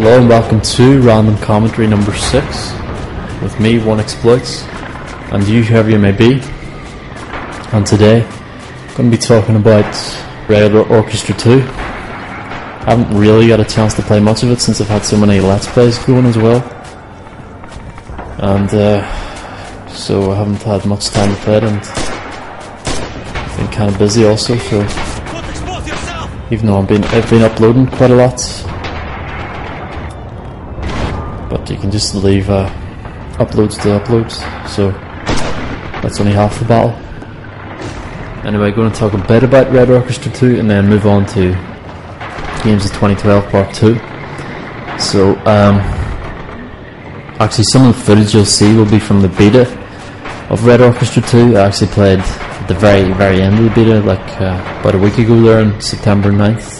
Hello and welcome to Random Commentary number 6 with me, One Exploits, and you, whoever you may be. And today I'm going to be talking about Red Orchestra 2. I haven't really got a chance to play much of it since I've had so many Let's Plays going as well, and so I haven't had much time to play it, and I've been kind of busy also, so even though I've been uploading quite a lot, but you can just leave uploads to uploads, so that's only half the battle. Anyway, going to talk a bit about Red Orchestra 2 and then move on to Games of 2012 Part 2. So, actually some of the footage you'll see will be from the beta of Red Orchestra 2. I actually played at the very end of the beta, like about a week ago there on September 9th.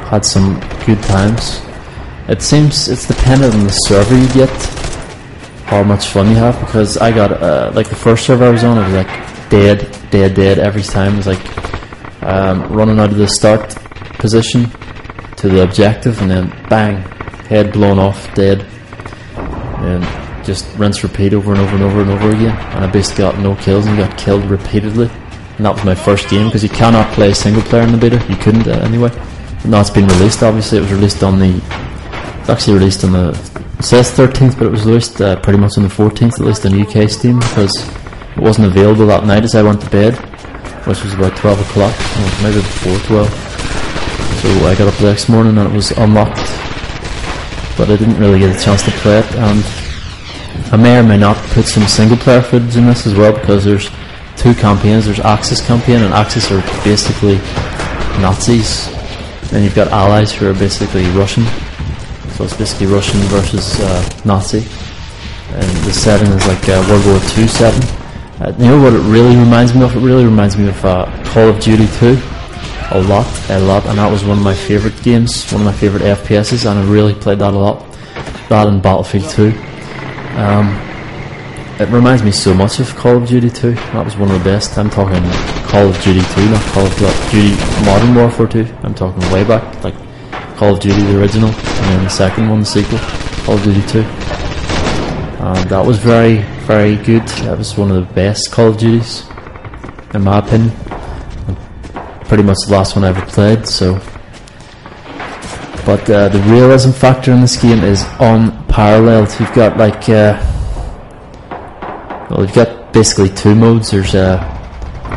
Had some good times. It seems it's dependent on the server you get, how much fun you have, because I got, like the first server I was on, it was like dead every time. It was like running out of the start position to the objective and then bang, head blown off, dead, and just rinse repeat over and over and over and over again, and I basically got no kills and got killed repeatedly. And that was my first game, because you cannot play single player in the beta. You couldn't anyway. But now it's been released, obviously. It was released on the, it's actually released on the, it says 13th, but it was released pretty much on the 14th, at least on UK Steam, because it wasn't available that night as I went to bed, which was about 12 o'clock, maybe before 12. So I got up the next morning and it was unlocked, but I didn't really get a chance to play it. And I may or may not put some single player footage in this as well, because there's two campaigns. There's Axis campaign, and Axis are basically Nazis, and you've got Allies who are basically Russian. So it's basically Russian versus Nazi, and the setting is like World War II setting. You know what it really reminds me of? It really reminds me of Call of Duty 2 a lot, and that was one of my favourite games, one of my favourite FPSs, and I really played that a lot. That and Battlefield 2. It reminds me so much of Call of Duty 2. That was one of the best. I'm talking Call of Duty 2, not Call of Duty Modern Warfare 2. I'm talking way back, like Call of Duty the original, and then the second one, the sequel, Call of Duty 2. And that was very good. That was one of the best Call of Duties, in my opinion. And pretty much the last one I ever played. So, but the realism factor in this game is unparalleled. You've got like, well, you've got basically two modes. There's the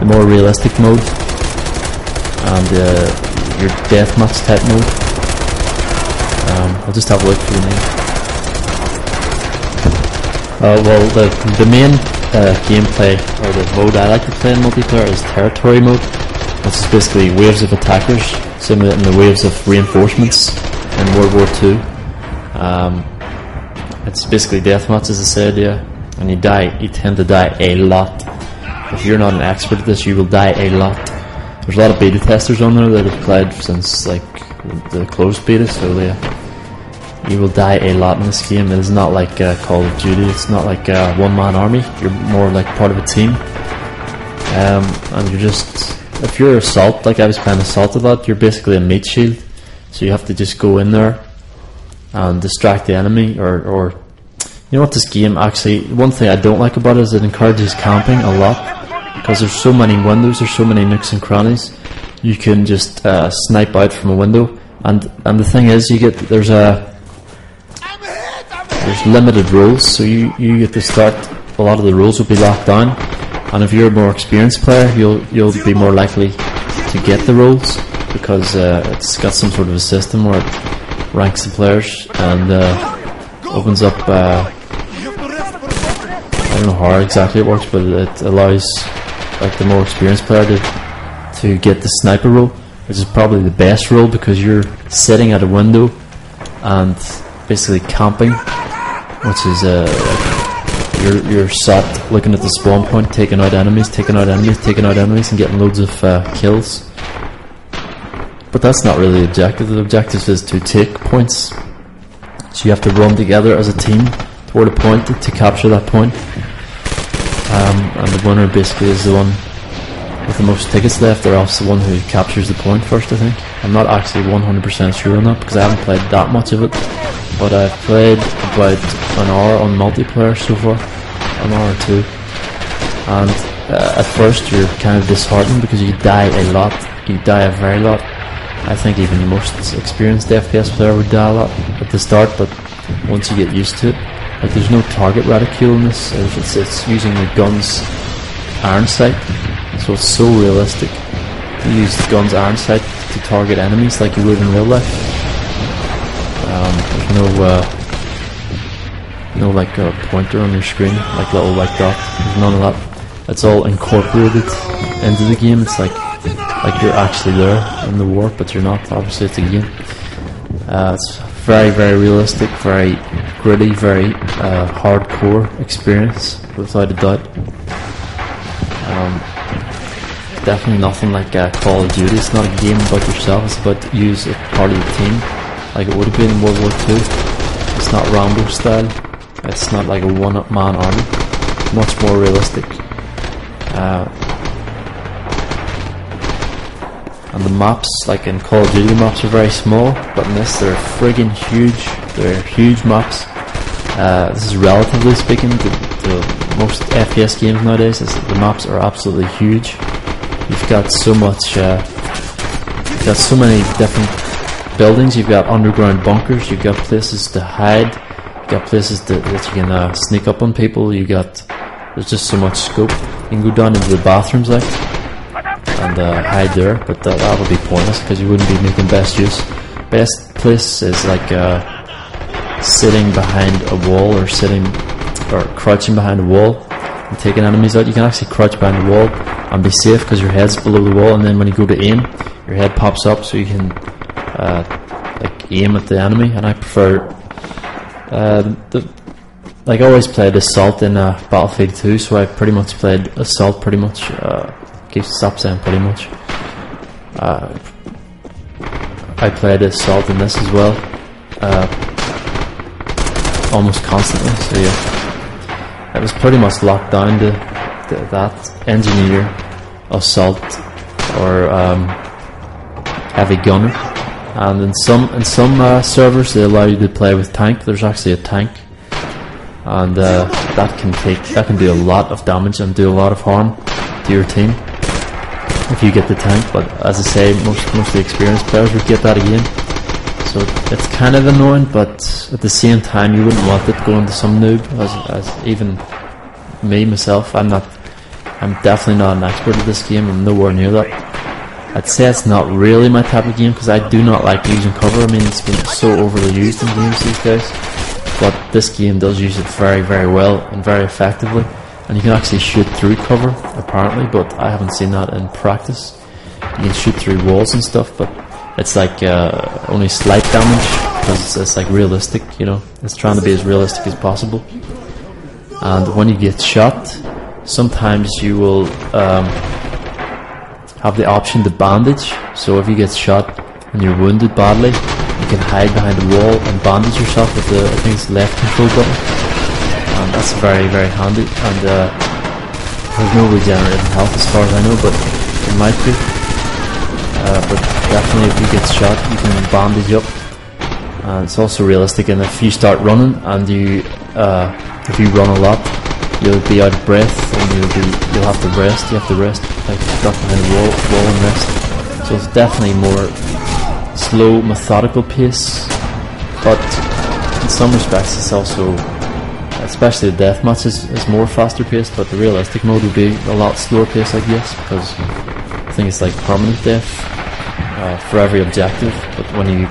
more realistic mode and your deathmatch type mode. I'll just have a look for the name. Well, the main gameplay, or the mode I like to play in multiplayer, is territory mode, which is basically waves of attackers, simulating the waves of reinforcements in World War II. It's basically deathmatch, as I said, yeah, and you tend to die a lot. If you're not an expert at this, you will die a lot. There's a lot of beta testers on there that have played since like the closed beta, so you will die a lot in this game. It is not like Call of Duty. It's not like a one-man army. You're more like part of a team, and you're just, if you're assault, like I was playing assault a lot, you're basically a meat shield, so you have to just go in there and distract the enemy, or you know what, this game actually, one thing I don't like about it is it encourages camping a lot, because there's so many windows, there's so many nooks and crannies. You can just snipe out from a window, and the thing is, there's limited rules, so you get to start. A lot of the rules will be locked down, and if you're a more experienced player, you'll be more likely to get the rules, because it's got some sort of a system where it ranks the players and opens up. I don't know how exactly it works, but it allows like the more experienced player to get the sniper rule, which is probably the best rule, because you're sitting at a window and basically camping, which is you're sat looking at the spawn point, taking out enemies, and getting loads of kills. But that's not really the objective. The objective is to take points, so you have to run together as a team toward a point to capture that point, and the winner basically is the one with the most tickets left, or else the one who captures the point first, I think. I'm not actually 100% sure on that, because I haven't played that much of it. But I've played about an hour on multiplayer so far, an hour or two. And at first you're kind of disheartened because you die a lot, you die a very lot. I think even the most experienced FPS player would die a lot at the start, but once you get used to it, like there's no target reticule in this, it's using the gun's iron sight, so it's so realistic. You use the gun's iron sight to target enemies like you would in real life. There's no like a pointer on your screen, like little white dot. There's none of that. It's all incorporated into the game. It's like you're actually there in the war, but you're not. Obviously, it's a game. It's very, very realistic, very gritty, very hardcore experience, without a doubt. Definitely nothing like Call of Duty. It's not a game about yourself. It's about you as a part of the team, like it would have been in World War II. It's not Rambo style. It's not like a one-man army. Much more realistic. And the maps, like in Call of Duty, the maps are very small, but in this they're friggin' huge. They're huge maps. This is relatively speaking to most FPS games nowadays. The maps are absolutely huge. You've got so much. You've got so many different buildings. You've got underground bunkers. You've got places to hide. You've got places that you can sneak up on people. There's just so much scope. You can go down into the bathrooms like and hide there, but that would be pointless because you wouldn't be making best use. Best place is like sitting behind a wall or crouching behind a wall and taking enemies out. You can actually crouch behind the wall and be safe because your head's below the wall, and then when you go to aim, your head pops up so you can like aim at the enemy. And I prefer like I always played Assault in Battlefield 2, so I pretty much played Assault pretty much. Stop saying pretty much. I played Assault in this as well, almost constantly. So yeah, it was pretty much locked down to that engineer, Assault, or heavy gunner. And in some servers they allow you to play with tank. There's actually a tank, and that can do a lot of damage and do a lot of harm to your team if you get the tank. But as I say, most of the experienced players would get that again, so it's kind of annoying, but at the same time you wouldn't want it going to some noob, as even me myself. I'm definitely not an expert at this game. I'm nowhere near that. I'd say it's not really my type of game because I do not like using cover. I mean, it's been so overly used in games these days, but this game does use it very, very well and very effectively. And you can actually shoot through cover, apparently, but I haven't seen that in practice. You can shoot through walls and stuff, but it's like only slight damage because it's like realistic, you know. It's trying to be as realistic as possible. And when you get shot, sometimes you will have the option to bandage. So if you get shot and you're wounded badly, you can hide behind a wall and bandage yourself with the, I think it's left control button. And that's very, very handy. And there's no regenerating health as far as I know, but it might be. But definitely if you get shot, you can bandage up. And it's also realistic, and if you start running and if you run a lot, you'll be out of breath and you'll have to rest. You have to rest, like drop behind a wall and rest. So it's definitely more slow, methodical pace, but in some respects it's also, especially the deathmatch is more faster paced, but the realistic mode would be a lot slower paced, I guess, because I think it's like permanent death for every objective. But when your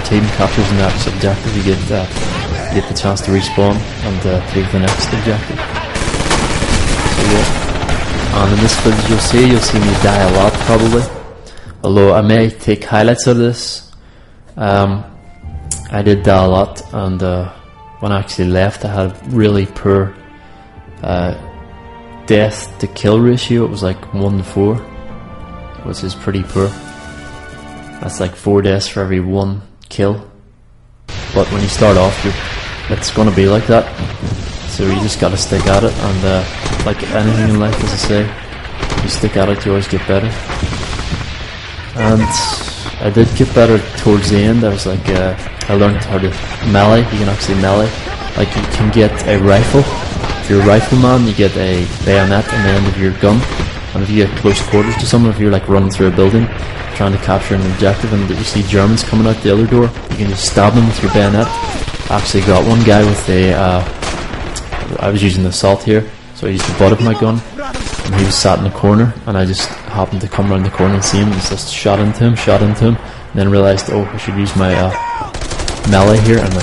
team captures the next objective, you get the chance to respawn and take the next objective. So yeah, and in this footage you'll see me die a lot probably, although I may take highlights of this. I did die a lot, and when I actually left I had really poor death to kill ratio. It was like 1 to 4, which is pretty poor. That's like 4 deaths for every 1 kill. But when you start off, it's going to be like that, so you just got to stick at it. And like anything in life, as I say, you stick at it, you always get better. And I did get better towards the end. I was like, I learned how to melee. You can actually melee. Like, you can get a rifle. If you're a rifleman, you get a bayonet on the end of your gun. And if you get close quarters to someone, if you're like running through a building trying to capture an objective and you see Germans coming out the other door, you can just stab them with your bayonet. I actually got one guy with a I was using the assault here, so I used the butt of my gun, and he was sat in the corner, and I just happened to come around the corner and see him, and just shot into him, and then realised, oh, I should use my melee here, and I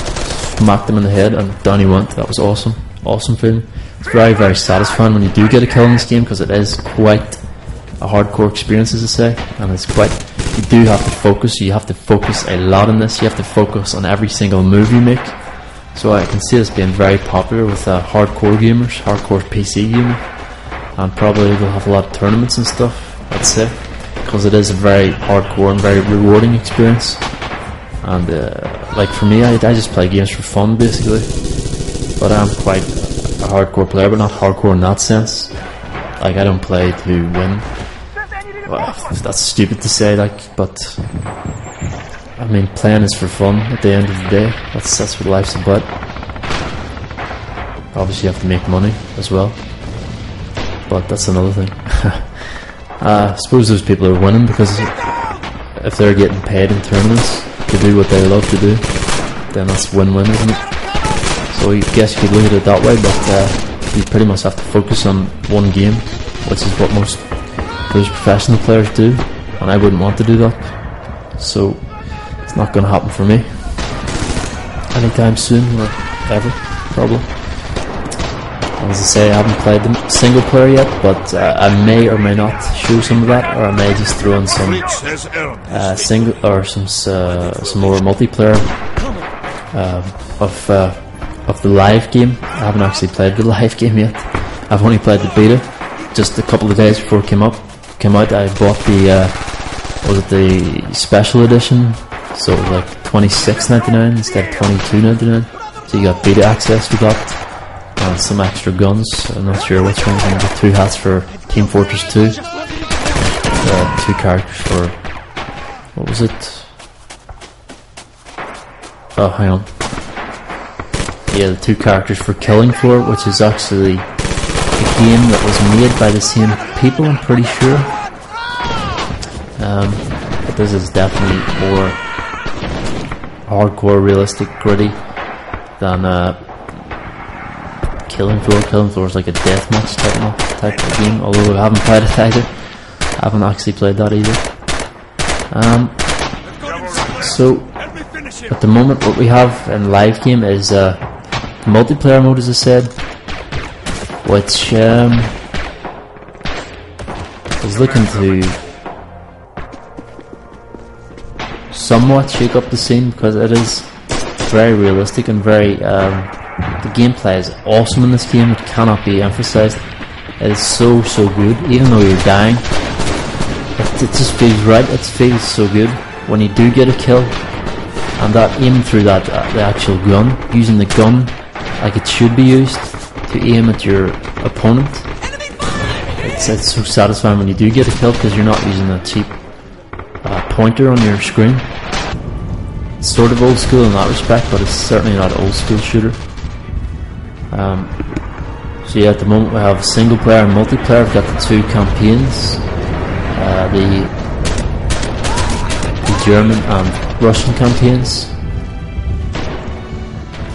smacked him in the head, and down he went. That was awesome. Awesome feeling. It's very, very satisfying when you do get a kill in this game, because it is quite a hardcore experience, as I say, and it's quite, you do have to focus. You have to focus a lot in this. You have to focus on every single move you make. So I can see this being very popular with hardcore gamers, hardcore PC gamers, and probably we'll have a lot of tournaments and stuff, I'd say, because it is a very hardcore and very rewarding experience. And like for me, I just play games for fun basically, but I'm quite a hardcore player, but not hardcore in that sense. Like, I don't play to win. Well, that's stupid to say, like, but I mean, playing is for fun at the end of the day. That's what life's about. Obviously you have to make money as well, but that's another thing. I suppose those people are winning because if they're getting paid in tournaments to do what they love to do, then that's win-win, isn't it? So I guess you could look at it that way, but you pretty much have to focus on one game, which is what most those professional players do, and I wouldn't want to do that. So it's not going to happen for me anytime soon, or ever, probably. As I say, I haven't played the single player yet, but I may or may not show some of that, or I may just throw in some single or some more multiplayer of the live game. I haven't actually played the live game yet. I've only played the beta just a couple of days before it came out. I bought the special edition, so it was like $26.99 instead of $22.99. So you got beta access we got, and some extra guns. I'm not sure which ones. I got 2 hats for Team Fortress 2, 2 characters for, what was it? Oh, hang on. Yeah, the 2 characters for Killing Floor, which is actually a game that was made by the same people, I'm pretty sure. But this is definitely more hardcore, realistic, gritty than Killing Floor. Killing Floor is like a deathmatch type of game, although I haven't played it either. I haven't actually played that either. So at the moment what we have in live game is multiplayer mode, as I said, which is looking to somewhat shake up the scene, because it is very realistic and very the gameplay is awesome in this game. It cannot be emphasized. It is so good. Even though you're dying, it just feels right. It feels so good when you do get a kill, and that aiming through that the actual gun, using the gun like it should be used to aim at your opponent. It's so satisfying when you do get a kill, because you're not using a cheap pointer on your screen. It's sort of old school in that respect, but it's certainly not an old school shooter. So yeah, at the moment we have single player and multiplayer. We've got the 2 campaigns, the German and Russian campaigns,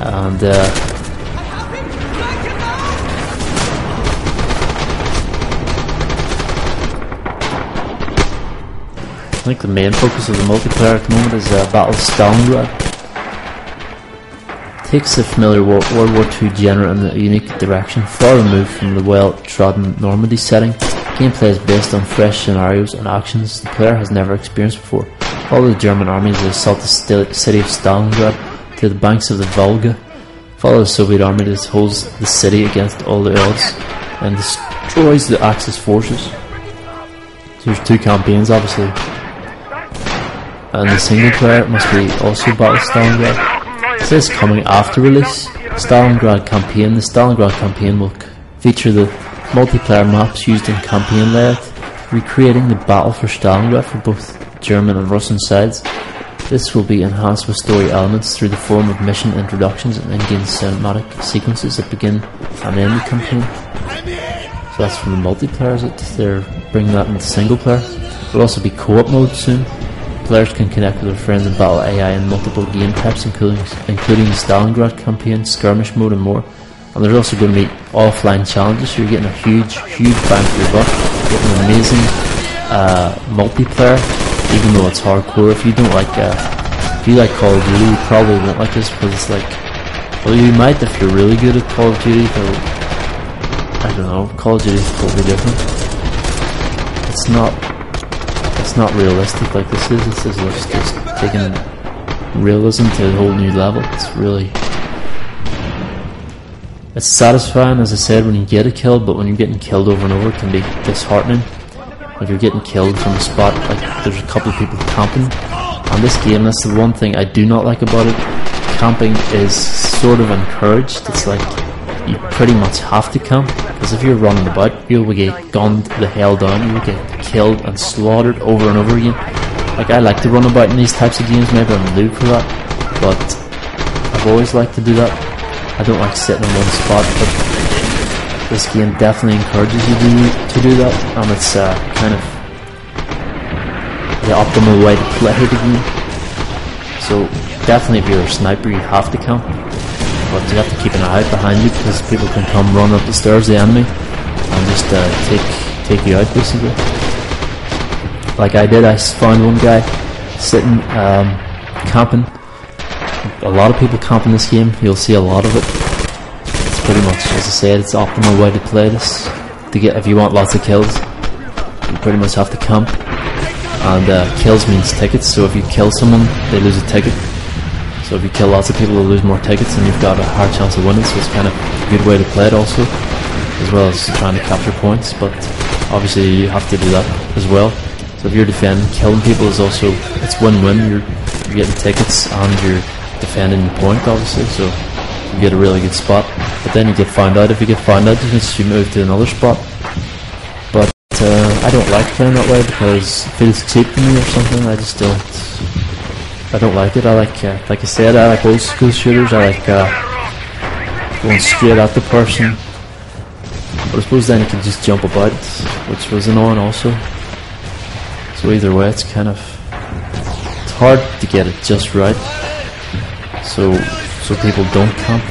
and I think the main focus of the multiplayer at the moment is Battle of Stalingrad. Takes the familiar World War II genre in a unique direction, far removed from the well-trodden Normandy setting. Gameplay is based on fresh scenarios and actions the player has never experienced before. Follow the German army as they assault the city of Stalingrad to the banks of the Volga. Follow the Soviet army that holds the city against all the odds and destroys the Axis forces. So there's 2 campaigns, obviously. And the single player must be also Battle of Stalingrad. It says coming after release. Stalingrad campaign. The Stalingrad campaign will feature the multiplayer maps used in campaign layout. recreating the battle for Stalingrad for both German and Russian sides. This will be enhanced with story elements through the form of mission introductions and in-game cinematic sequences that begin and end the campaign. So that's from the multiplayer, is it? They're bringing that into single player. There'll also be co-op mode soon. Players can connect with their friends and battle AI in multiple game types, including the Stalingrad campaign, skirmish mode and more. And there's also going to be offline challenges, so you're getting a huge bang for your buck. You're getting an amazing multiplayer, even though it's hardcore. If you don't like, if you like Call of Duty, you probably won't like this, because it's like, well, you might if you're really good at Call of Duty, though, I don't know, Call of Duty is totally different. It's not realistic like this is. This is just taking realism to a whole new level. It's satisfying, as I said, when you get a kill, but when you're getting killed over and over, it can be disheartening. If you're getting killed from a spot, like there's a couple of people camping on this game, that's the one thing I do not like about it. Camping is sort of encouraged. It's like you pretty much have to camp, because if you're running about, you'll get gunned the hell down, you'll get killed and slaughtered over and over again. Like, I like to run about in these types of games, maybe I'm a noob for that, but I've always liked to do that. I don't like sitting in one spot, but this game definitely encourages you to do that, and it's kind of the optimal way to play the game. So definitely if you're a sniper, you have to camp, but you have to keep an eye out behind you, because people can come run up the stairs, the enemy, and just take you out basically. Like I did, I found one guy sitting camping. A lot of people camp in this game, you'll see a lot of it. It's pretty much, as I said, it's the optimal way to play this. If you want lots of kills, you pretty much have to camp. And kills means tickets, so if you kill someone, they lose a ticket. So if you kill lots of people, they'll lose more tickets, and you've got a higher chance of winning, so it's kind of a good way to play it also, as well as trying to capture points, but obviously you have to do that as well. So if you're defending, killing people is also, it's win-win. You're getting tickets and you're defending the point, obviously, so you get a really good spot. But then you get found out. If you get found out, you move to another spot. But I don't like playing that way, because it feels cheap to me or something. I just don't. I don't like it. I like I said, I like old school shooters. I like going straight at the person. But I suppose then you can just jump about, which was annoying also. So either way, it's kind of, it's hard to get it just right, so people don't camp.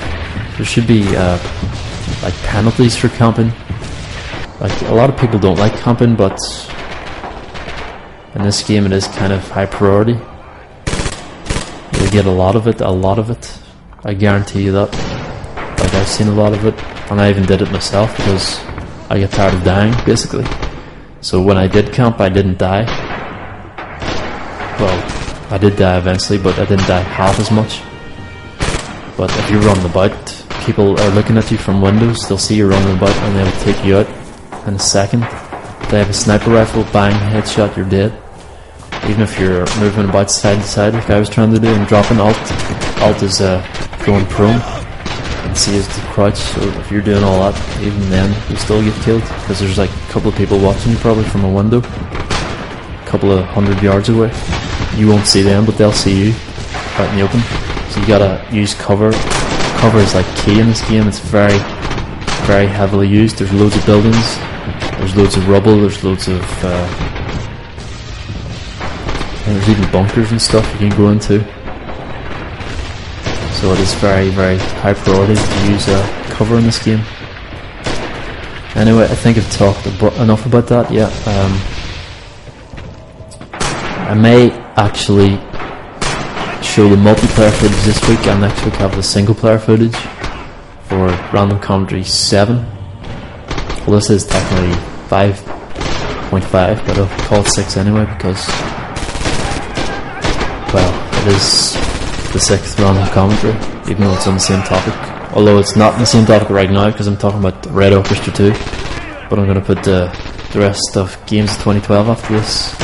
There should be like penalties for camping. Like, a lot of people don't like camping, but in this game it is kind of high priority. You'll get a lot of it. I guarantee you that. Like, I've seen a lot of it, and I even did it myself, because I get tired of dying basically. So when I did camp, I didn't die. Well, I did die eventually, but I didn't die half as much. But if you're running about, people are looking at you from windows, they'll see you running about and they'll take you out in a second. If they have a sniper rifle, bang, headshot, you're dead. Even if you're moving about side to side, like I was trying to do, and dropping alt. Alt is going prone, and C is to crouch, so if you're doing all that, even then, you'll still get killed, because there's like a couple of people watching you probably from a window, a couple of 100 yards away. You won't see them, but they'll see you out in the open. So you gotta use cover. Cover is like key in this game. It's very heavily used. There's loads of buildings, there's loads of rubble, there's loads of and there's even bunkers and stuff you can go into. So it is very high priority to use cover in this game. Anyway, I think I've talked enough about that. Yeah, I may actually show the multiplayer footage this week, and next week have the single player footage for Random Commentary 7. Well, this is technically 5.5, but I'll call it 6 anyway, because, well, it is the 6th Random Commentary, even though it's on the same topic. Although it's not on the same topic right now, because I'm talking about Red Orchestra 2. But I'm going to put the rest of games of 2012 after this.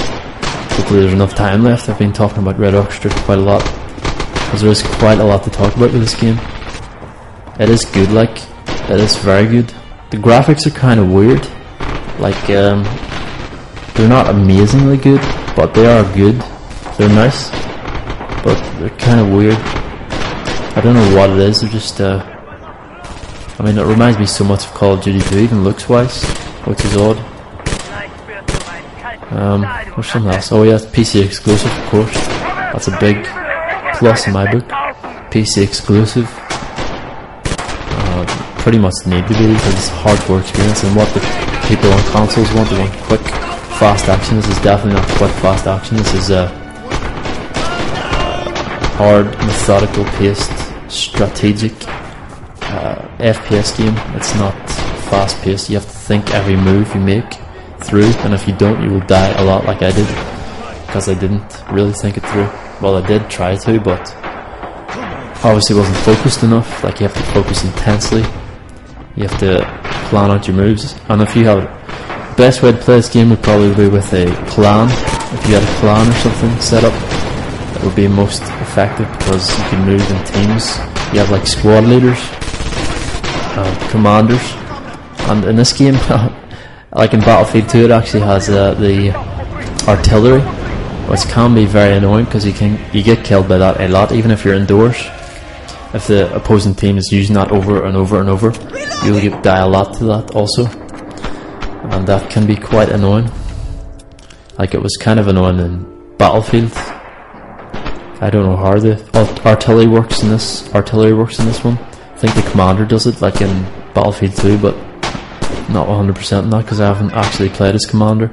Hopefully there's enough time left. I've been talking about Red Orchestra quite a lot, because there is quite a lot to talk about with this game. It is good, like, it is very good. The graphics are kind of weird. Like, they're not amazingly good, but they are good. They're nice, but they're kind of weird. I don't know what it is. They're just I mean, it reminds me so much of Call of Duty 2, even looks wise, which is odd. There's something else. Oh yeah, it's PC exclusive, of course. That's a big plus in my book. PC exclusive. Pretty much need to be, because it's a hardcore experience, and what the people on consoles want, they want quick, fast action. This is definitely not quick, fast action. This is a hard, methodical paced, strategic FPS game. It's not fast paced. You have to think every move you make through, and if you don't, you will die a lot, like I did, because I didn't really think it through. Well, I did try to, but obviously wasn't focused enough. Like, you have to focus intensely. You have to plan out your moves, and if you have the best way to play this game would probably be with a clan. If you had a clan or something set up, that would be most effective, because you can move in teams. You have like squad leaders, commanders, and in this game, like in Battlefield 2, it actually has the artillery, which can be very annoying, because you get killed by that a lot, even if you're indoors. If the opposing team is using that over and over and over, you'll die a lot to that also, and that can be quite annoying. Like, it was kind of annoying in Battlefield. I don't know how the artillery works in this one. I think the commander does it, like in Battlefield 2, but not 100% in that, because I haven't actually played as commander.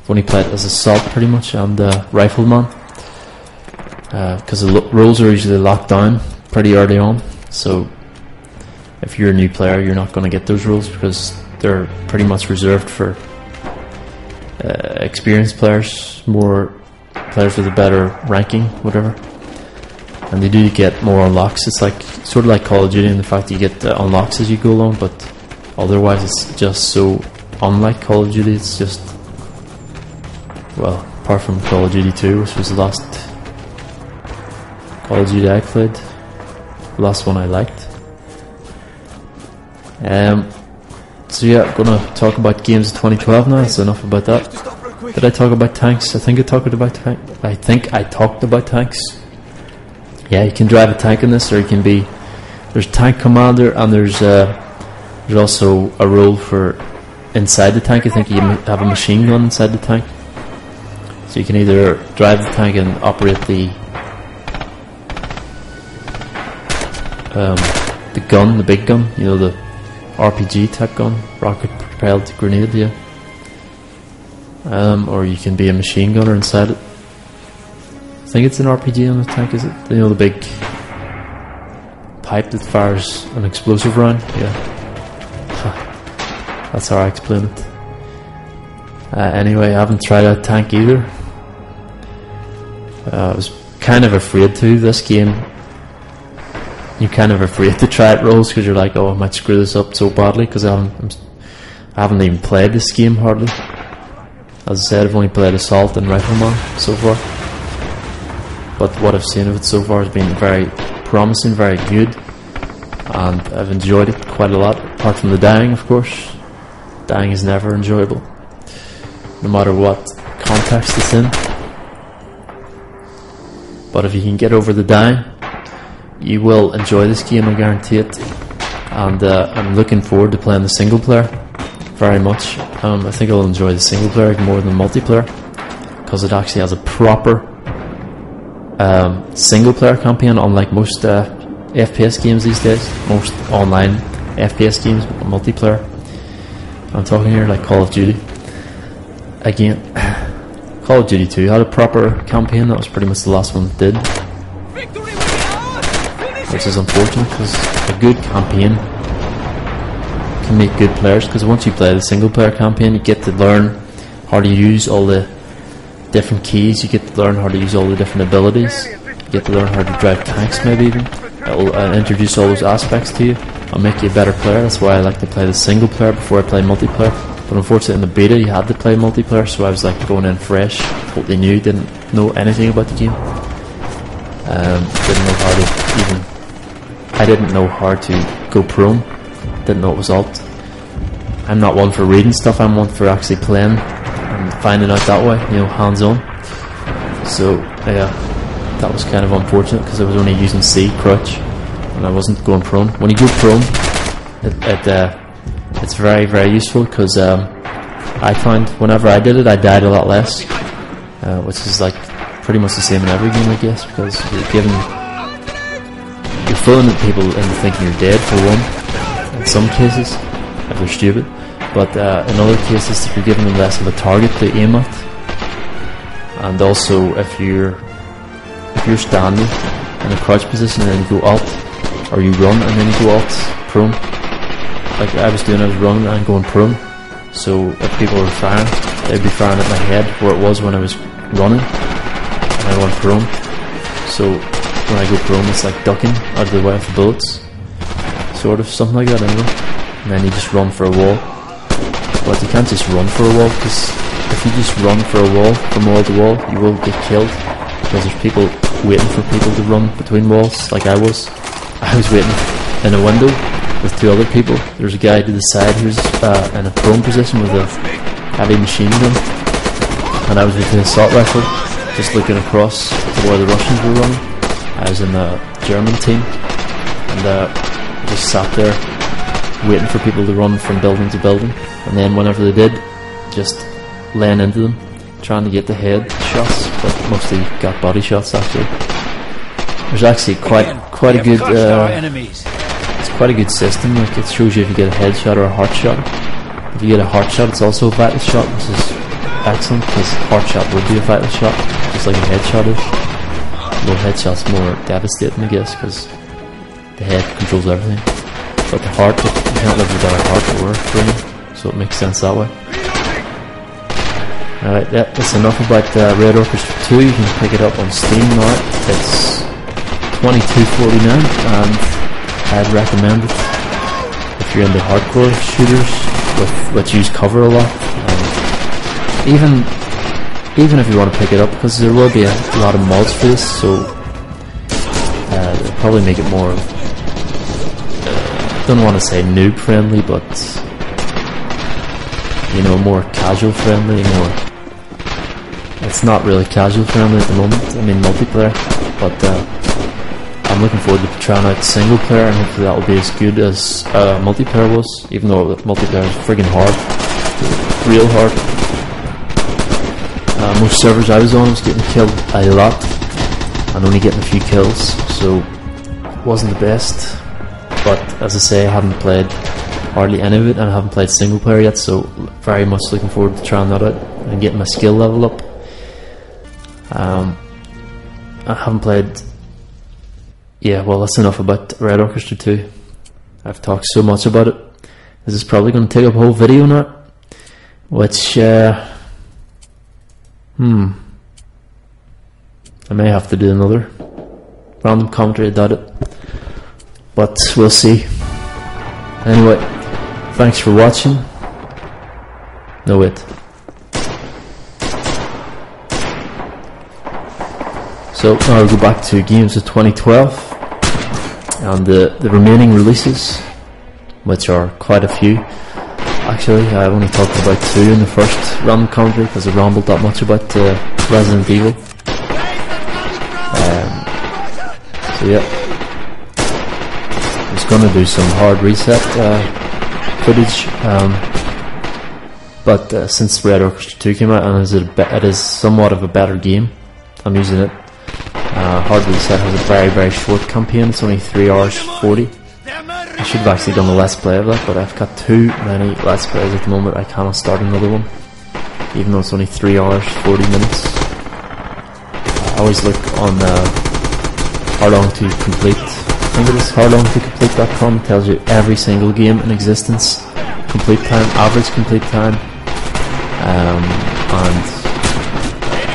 I've only played as assault pretty much, and rifleman, because the roles are usually locked down pretty early on, so if you're a new player, you're not going to get those roles, because they're pretty much reserved for experienced players, more players with a better ranking, whatever. And they do get more unlocks. It's like sort of like Call of Duty in the fact that you get unlocks as you go along, but otherwise it's just so unlike Call of Duty. It's just, well, apart from Call of Duty 2, which was the last Call of Duty I played, the last one I liked. So yeah, I'm gonna talk about games of 2012 now. That's enough about that. Did I talk about tanks? I think I talked about tanks. Yeah, you can drive a tank in this, or you can be. There's tank commander, and there's also a role for inside the tank. I think you have a machine gun inside the tank, so you can either drive the tank and operate the gun, the big gun, you know, the RPG type gun, rocket propelled grenade, yeah. Or you can be a machine gunner inside it. I think it's an RPG on the tank, is it? You know, the big pipe that fires an explosive round? Yeah. That's how I explain it. Anyway, I haven't tried out tank either. I was kind of afraid to. This game, you're kind of afraid to try it roles, because you're like, oh, I might screw this up so badly, because I haven't even played this game hardly. As I said, I've only played Assault and Rifleman so far, but what I've seen of it so far has been very promising, very good, and I've enjoyed it quite a lot, apart from the dying, of course. Dying is never enjoyable, no matter what context it's in. But if you can get over the dying, you will enjoy this game, I guarantee it. And I'm looking forward to playing the single player very much. I think I'll enjoy the single player more than the multiplayer, because it actually has a proper single player campaign, unlike most FPS games these days, most online FPS games, multiplayer. I'm talking here like Call of Duty. Again, Call of Duty 2 had a proper campaign. That was pretty much the last one that did, which is unfortunate, because a good campaign can make good players, because once you play the single player campaign, you get to learn how to use all the different keys, you get to learn how to use all the different abilities, you get to learn how to drive tanks maybe even. It'll introduce all those aspects to you and make you a better player. That's why I like to play the single player before I play multiplayer. But unfortunately in the beta you had to play multiplayer, so I was like going in fresh, totally new, didn't know anything about the game. I didn't know how to go prone, didn't know it was alt. I'm not one for reading stuff, I'm one for actually playing and finding out that way, you know, hands on. So yeah, that was kind of unfortunate because I was only using C crouch and I wasn't going prone. When you go prone, it's very, very useful because I found whenever I did it, I died a lot less, which is like pretty much the same in every game, I guess, because you're fooling people into thinking you're dead for one, in some cases, if they're stupid, but in other cases, if you're giving them less of a target to aim at, and also if you're standing in a crouch position and then you go alt, or you run and then you go alt, prone, like I was doing, I was running and going prone, so if people were firing, they'd be firing at my head where it was when I was running, and I went prone, so when I go prone it's like ducking out of the way of the bullets, sort of, something like that anyway, and then you just run for a wall, but you can't just run for a wall, because if you just run for a wall, from wall to wall, you will get killed, because there's people waiting for people to run between walls, like I was waiting in a window with two other people. There's a guy to the side who's in a prone position with a heavy machine gun, and I was with an assault rifle just looking across to where the Russians were running. I was in the German team and just sat there waiting for people to run from building to building, and then whenever they did, just laying into them, trying to get the head shots, but mostly got body shots actually. There's actually quite a good it's quite a good system. Like, it shows you if you get a headshot or a heart shot. If you get a heart shot, it's also a vital shot, which is excellent, because heart shot would be a vital shot, just like a headshot is. Well, headshot's more devastating, I guess, because the head controls everything. But the heart, you can't live without a heart or brain, so it makes sense that way. Alright, that's enough about Red Orchestra 2. You can pick it up on Steam now. It's $22.49, and I'd recommend it if you're into hardcore shooters which use cover a lot. Even if you want to pick it up, because there will be a lot of mods for this, so they'll probably make it more, don't want to say noob friendly, but you know, more casual friendly. More, it's not really casual friendly at the moment, I mean multiplayer, but I'm looking forward to trying out single player, and hopefully that will be as good as multiplayer was, even though multiplayer is friggin' hard, real hard. Most servers I was on was getting killed a lot and only getting a few kills, so it wasn't the best, but as I say, I haven't played hardly any of it, and I haven't played single player yet, so very much looking forward to trying that out and getting my skill level up. I haven't played. Yeah, well, that's enough about Red Orchestra 2. I've talked so much about it. This is probably going to take up a whole video now, which I may have to do another random commentary, I doubt it, but we'll see. Anyway, thanks for watching. No wait. So now I'll go back to games of 2012 and the remaining releases, which are quite a few. Actually, I've only talked about 2 in the first random commentary because I rambled that much about Resident Evil. So yeah, I was going to do some hard reset footage, but since Red Orchestra 2 came out and it is somewhat of a better game, I'm using it. Hard Reset has a very, very short campaign. It's only 3 hours 40. I should have actually done a let's play of that, but I've got too many let's plays at the moment. I cannot start another one, even though it's only 3 hours 40 minutes. I always look on how long to complete. I think it is howlongtocomplete.com. Tells you every single game in existence, complete time, average complete time, and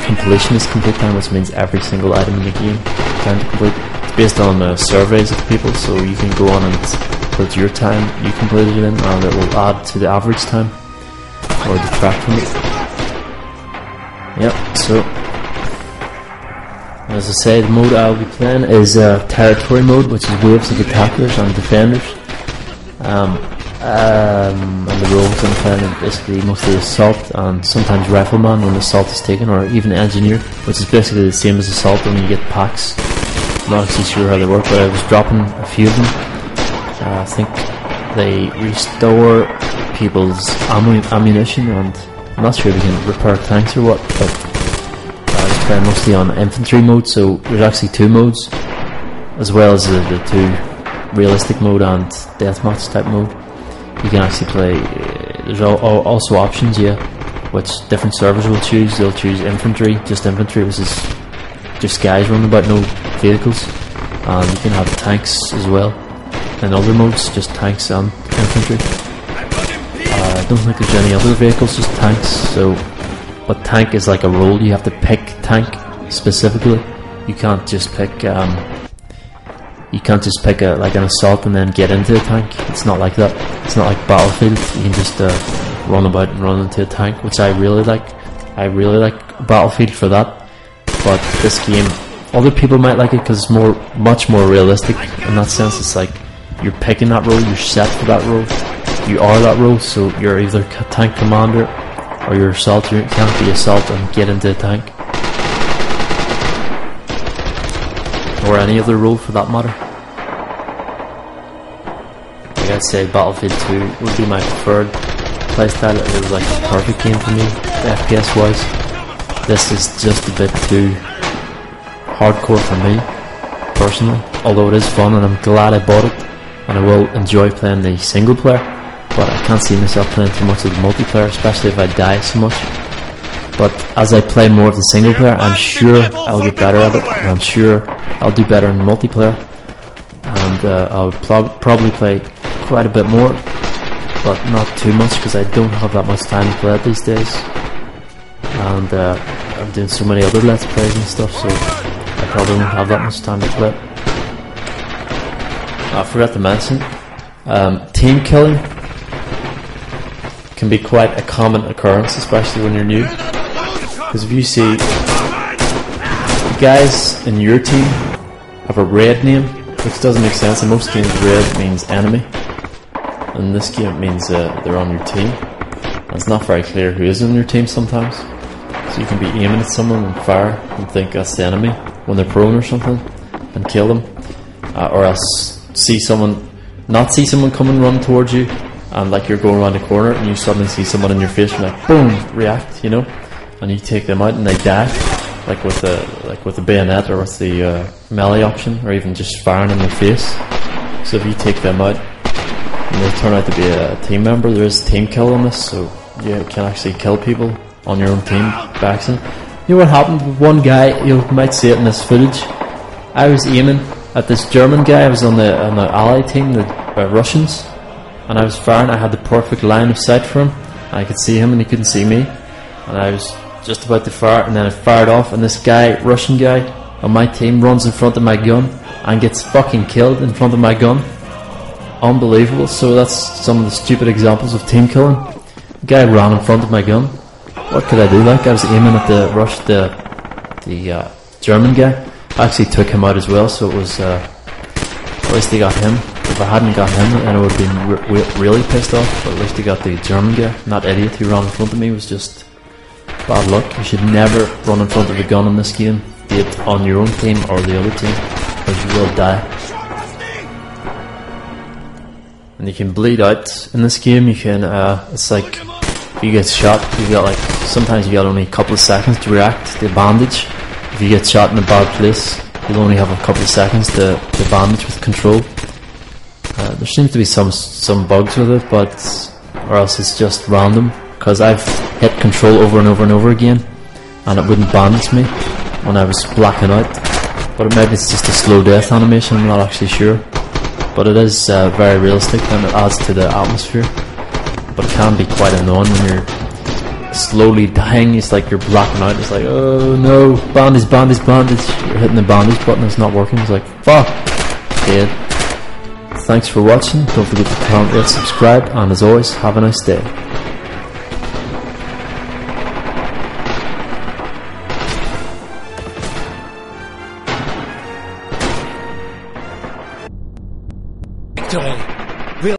completion is complete time, which means every single item in the game time to complete. It's based on surveys of people, so you can go on and put your time you completed it in, and it will add to the average time or detract from it. Yep, so as I say, the mode I'll be playing is territory mode, which is waves of attackers and defenders. And the roles I'm playing are basically mostly assault and sometimes rifleman when assault is taken, or even engineer, which is basically the same as assault, only you get packs. I'm not actually sure how they work, but I was dropping a few of them. I think they restore people's ammunition, and I'm not sure if you can repair tanks or what, but I was playing mostly on infantry mode, so there's actually 2 modes, as well as the 2 realistic mode and deathmatch type mode. You can actually play, there's also options, yeah, which different servers will choose. They'll choose infantry, just infantry, which is just guys running about, no vehicles, and you can have tanks as well. In other modes, just tanks and infantry. I don't think there's any other vehicles, just tanks. So, but tank is like a role. You have to pick tank specifically. You can't just pick. You can't just pick like an assault and then get into a tank. It's not like that. It's not like Battlefield. You can just run about and run into a tank, which I really like. I really like Battlefield for that. But this game, other people might like it because it's much more realistic in that sense. It's like you're picking that role, you're set for that role, you are that role. So you're either tank commander or you're assault. You can't be assault and get into a tank, or any other role for that matter. Like I'd say Battlefield 2 would be my preferred playstyle. It was like the perfect game for me, FPS wise. This is just a bit too hardcore for me, personally. Although it is fun and I'm glad I bought it, and I will enjoy playing the single player, but I can't see myself playing too much of the multiplayer, especially if I die so much. But as I play more of the single player, I'm sure I'll get better at it, and I'm sure I'll do better in multiplayer, and I'll probably play quite a bit more, but not too much because I don't have that much time to play it these days, and I'm doing so many other let's plays and stuff, so I probably won't have that much time to play it. I forgot to mention, team killing can be quite a common occurrence, especially when you're new, because if you see the guys in your team have a red name, which doesn't make sense. In most games red means enemy, in this game it means they're on your team, and it's not very clear who is on your team sometimes, so you can be aiming at someone and fire and think that's the enemy when they're prone or something and kill them, or else not see someone coming run towards you, and like you're going around the corner and you suddenly see someone in your face, you're like boom, react, you know, and you take them out and they die, like with the bayonet or with the melee option, or even just firing in their face. So if you take them out and they turn out to be a team member, there is team kill on this, so you can actually kill people on your own team by accident. You know what happened with one guy, you might see it in this footage. I was aiming at this German guy. I was on the ally team, the Russians, and I was firing. I had the perfect line of sight for him. I could see him and he couldn't see me, and I was just about to fire, and then I fired off, and this guy, Russian guy on my team, runs in front of my gun and gets fucking killed in front of my gun. Unbelievable. So that's some of the stupid examples of team killing. The guy ran in front of my gun. What could I do? Like, I was aiming at the German guy. I actually took him out as well, so it was at least they got him. If I hadn't got him, then I would have been really pissed off, but at least they got the German guy. And that idiot who ran in front of me was just bad luck. You should never run in front of a gun in this game, be it on your own team or the other team, because you will die. And you can bleed out in this game. You can it's like if you get shot, you got like, sometimes you got only a couple of seconds to react to bandage. If you get shot in a bad place, you'll only have a couple of seconds to bandage with control. There seems to be some bugs with it, but or else it's just random, because I've hit control over and over and over again and it wouldn't bandage me when I was blacking out. But maybe it's just a slow death animation, I'm not actually sure. But it is very realistic and it adds to the atmosphere. But it can be quite annoying when you're slowly dying. It's like you're blacking out. It's like, oh no, bandage, bandage, bandage. You're hitting the bandage button, it's not working. It's like, fuck, dead. Thanks for watching. Don't forget to comment, rate, subscribe, and as always, have a nice day.